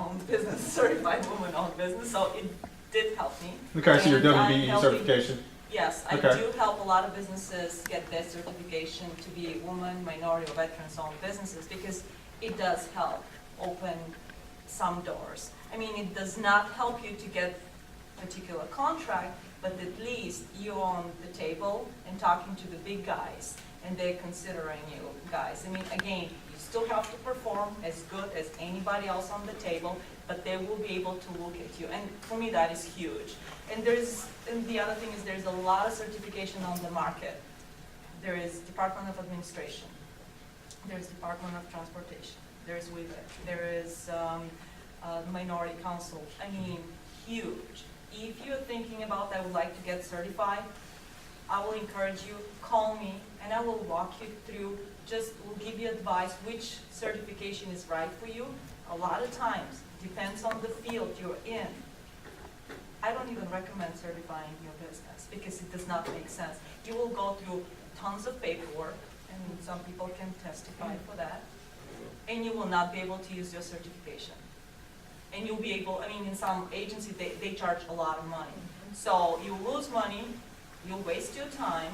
woman-owned business, certified woman-owned business, so it did help me. Okay, so your And I'm WBE helping- certification. Yes, I Okay. do help a lot of businesses get their certification to be woman, minority, or veterans-owned businesses, because it does help open some doors. I mean, it does not help you to get a particular contract, but at least you're on the table and talking to the big guys, and they're considering you guys. I mean, again, you still have to perform as good as anybody else on the table, but they will be able to look at you, and for me, that is huge. And the other thing is there's a lot of certification on the market. There is Department of Administration, there's Department of Transportation, there's WIVET, there is Minority Council. I mean, huge. If you're thinking about, I would like to get certified, I will encourage you, call me, and I will walk you through, just will give you advice which certification is right for you. A lot of times, depends on the field you're in. I don't even recommend certifying your business because it does not make sense. You will go through tons of paperwork, and some people can testify for that, and you will not be able to use your certification. And you'll be able, I mean, in some agencies, they charge a lot of money. So you lose money, you'll waste your time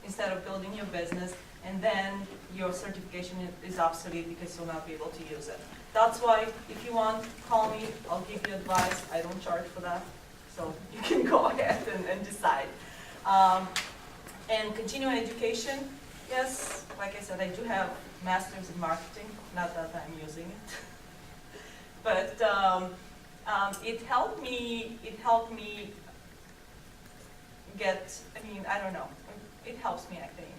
instead of building your business, and then your certification is obsolete because you'll not be able to use it. That's why, if you want, call me, I'll give you advice. I don't charge for that, so you can go ahead and decide. And continuing education, yes, like I said, I do have master's in marketing, not that I'm using it. But it helped me get, I mean, I don't know, it helps me, I think.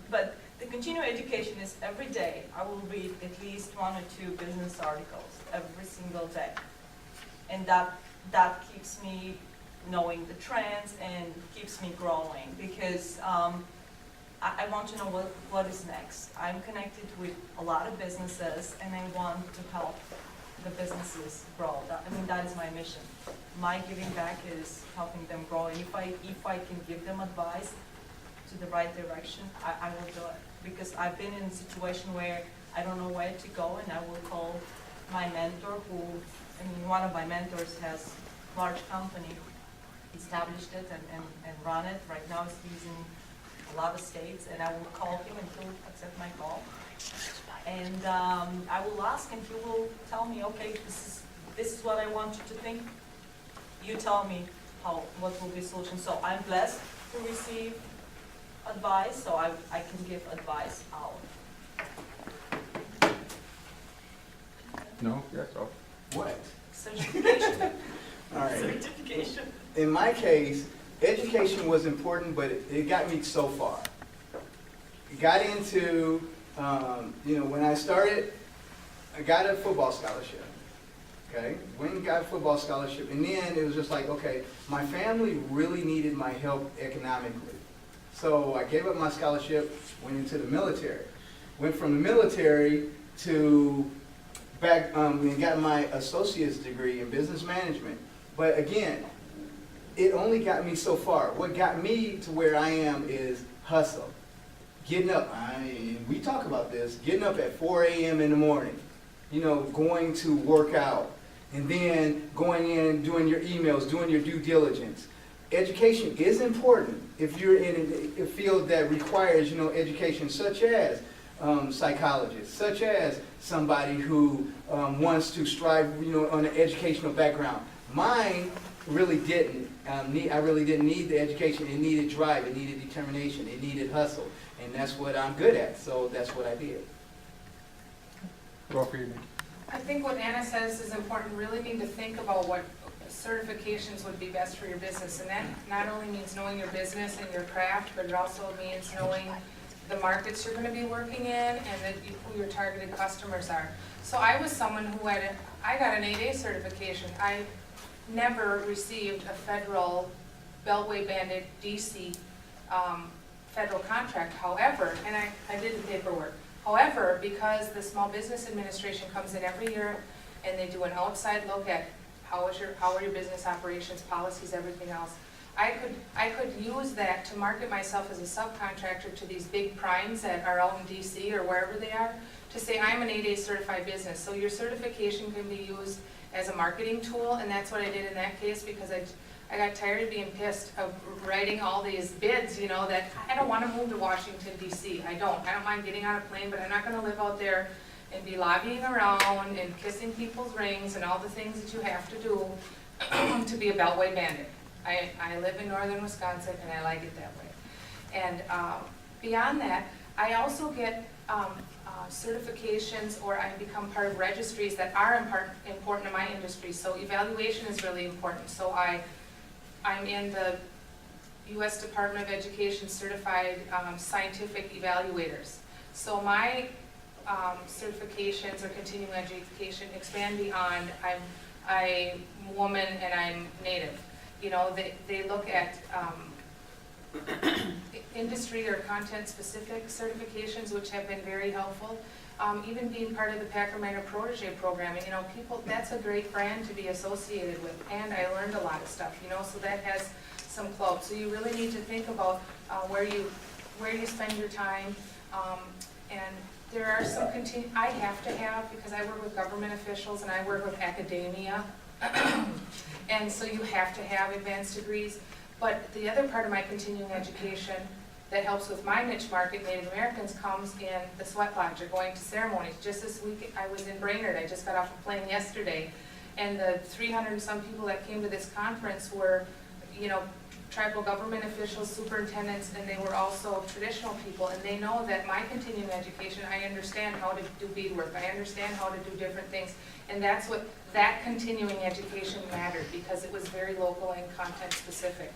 But the continuing education is every day I will read at least 1 or 2 business articles every single day. And that keeps me knowing the trends and keeps me growing, because I want to know what is next. I'm connected with a lot of businesses, and I want to help the businesses grow. I mean, that is my mission. My giving back is helping them grow, and if I can give them advice to the right direction, I will do it. Because I've been in a situation where I don't know where to go, and I will call my mentor one of my mentors has a large company, established it and run it. Right now he's in a lot of states, and I will call him and he'll accept my call. And I will ask, and he will tell me, okay, this is what I want you to think. You tell me what will be the solution. So I'm blessed to receive advice, so I can give advice out. No, that's all. What? Certification. All right. Certification. In my case, education was important, but it got me so far. It got into, when I started, I got a football scholarship. Okay, went and got a football scholarship, and then it was just like, okay, my family really needed my help economically. So I gave up my scholarship, went into the military. Went from the military to back, and got my associate's degree in business management. But again, it only got me so far. What got me to where I am is hustle. Getting up, we talk about this, getting up at 4 a.m. in the morning, going to work out, and then going in, doing your emails, doing your due diligence. Education is important if you're in a field that requires, education, such as psychologists, such as somebody who wants to strive, on an educational background. Mine really didn't. I really didn't need the education. It needed drive. It needed determination. It needed hustle. And that's what I'm good at. So that's what I did. Well, for you, Nick. I think what Anna says is important. You really need to think about what certifications would be best for your business. And that not only means knowing your business and your craft, but it also means knowing the markets you're going to be working in and who your targeted customers are. So I was someone who I got an 8A certification. I never received a federal Beltway Bandit DC federal contract. However, and I did the paperwork. However, because the Small Business Administration comes in every year and they do an outside look at how are your business operations, policies, everything else, I could use that to market myself as a subcontractor to these big primes that are out in DC or wherever they are, to say I'm an 8A certified business. So your certification can be used as a marketing tool, and that's what I did in that case, because I got tired of being pissed of writing all these bids, you know, that I don't want to move to Washington DC. I don't mind getting on a plane, but I'm not going to live out there and be lobbying around and kissing people's rings and all the things that you have to do to be a Beltway bandit. I live in northern Wisconsin and I like it that way. And beyond that, I also get certifications, or I become part of registries that are important to my industry. So evaluation is really important. So I'm in the U.S. Department of Education certified scientific evaluators. So my certifications or continuing education expand beyond I'm a woman and I'm Native. You know, they look at industry or content-specific certifications, which have been very helpful. Even being part of the Packerminer Protege program, you know, people, that's a great brand to be associated with, and I learned a lot of stuff, you know, so that has some clout. So you really need to think about where you spend your time, and there are some I have to have, because I work with government officials and I work with academia, and so you have to have advanced degrees. But the other part of my continuing education that helps with my niche market, Native Americans, comes in the sweat lodge or going to ceremonies. Just this week, I was in Brainerd. I just got off a plane yesterday, and the 300 and some people that came to this conference were, you know, tribal government officials, superintendents, and they were also traditional people, and they know that my continuing education, I understand how to do beadwork, I understand how to do different things, and that's what that continuing education mattered, because it was very local and content specific.